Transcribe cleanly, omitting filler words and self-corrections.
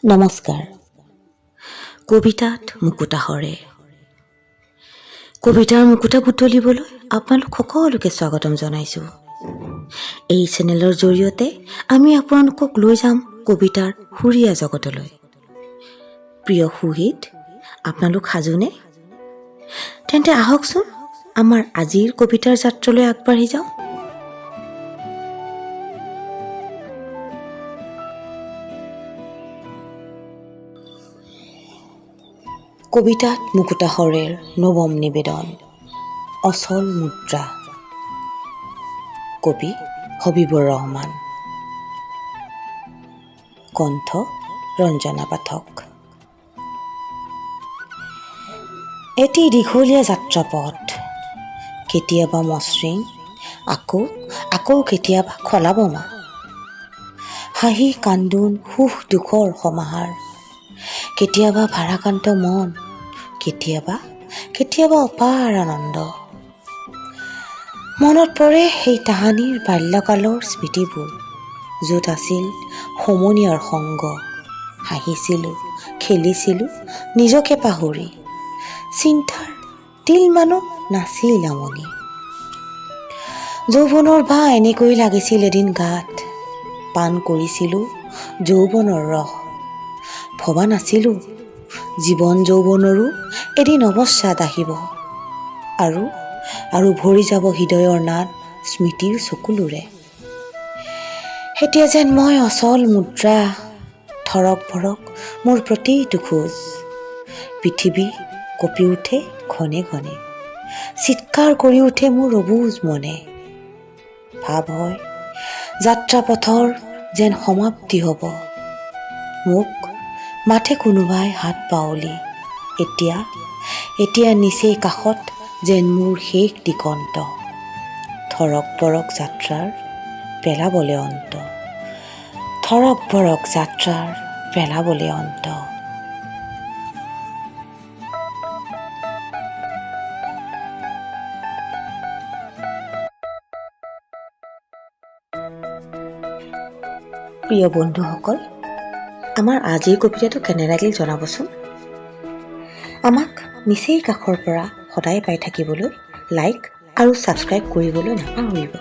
নমস্কাৰ। কবিতাত মুকুতা সৰে। কবিতাৰ মুকুতা বুটলিবলৈ আপোনালোক সকলোকে স্বাগতম জনাইছোঁ। এই চেনেলৰ জৰিয়তে আমি আপোনালোকক লৈ যাম কবিতাৰ সুৰীয়া জগতলৈ। প্ৰিয় সুহৃদ, আপোনালোক সাজুনে? তেন্তে আহকচোন আমাৰ আজিৰ কবিতাৰ যাত্ৰালৈ আগবাঢ়ি যাওঁ। কবিতাত মুকুতা সৰেৰ নৱম নিবেদন, অচল মুদ্ৰা। কবি হবিবুৰ ৰহমান, কণ্ঠ ৰঞ্জনা পাঠক। এটি দীঘলীয়া যাত্ৰাপথ, কেতিয়াবা মসৃণ, আকৌ কেতিয়াবা খলাবমা। হাঁহি কান্দোন সুখ দুখৰ সমাহাৰ, কেতিয়াবা ভাৰাক্ৰান্ত মন, কেতিয়াবা অপাৰ আনন্দ। মনত পৰে সেই তাহানিৰ বাল্যকালৰ স্মৃতিবোৰ, য'ত আছিল সমনীয়াৰ সংগ। হাঁহিছিলোঁ, খেলিছিলোঁ নিজকে পাহৰি, চিন্তাৰ তিলমানো নাছিল আমনি। যৌৱনৰ বাঁহ এনেকৈ লাগিছিল এদিন গাত, পান কৰিছিলোঁ যৌৱনৰ ৰস। ভবা নাছিলোঁ জীৱন যৌৱনৰো এদিন অৱসাদ আহিব, আৰু ভৰি যাব হৃদয়ৰ নাদ স্মৃতিৰ চকুলোৰে। এতিয়া যেন মই অচল মুদ্ৰা, থৰক ভৰক মোৰ প্ৰতিটো খোজ। পৃথিৱী কঁপি উঠে ঘনে ঘনে, চিৎকাৰ কৰি উঠে মোৰ অবুজ মনে। ভাৱ হয় যাত্ৰাপথৰ যেন সমাপ্তি হ'ব, মোক মাথে কোনোবাই হাত বাউলি। এতিয়া নিচেই কাষত যেন মোৰ শেষ দিগন্ত। থৰক বৰক যাত্ৰাৰ পেলাবলে অন্ত, থৰক বৰক যাত্ৰাৰ পেলাবলে অন্ত। প্ৰিয় বন্ধুসকল, আমাৰ আজিৰ কবিতাটো কেনে লাগিল জনাবচোন। আমাক নিচেই কাষৰ পৰা সদায় পাই থাকিবলৈ লাইক আৰু ছাবস্ক্ৰাইব কৰিবলৈ নাপাহৰিব।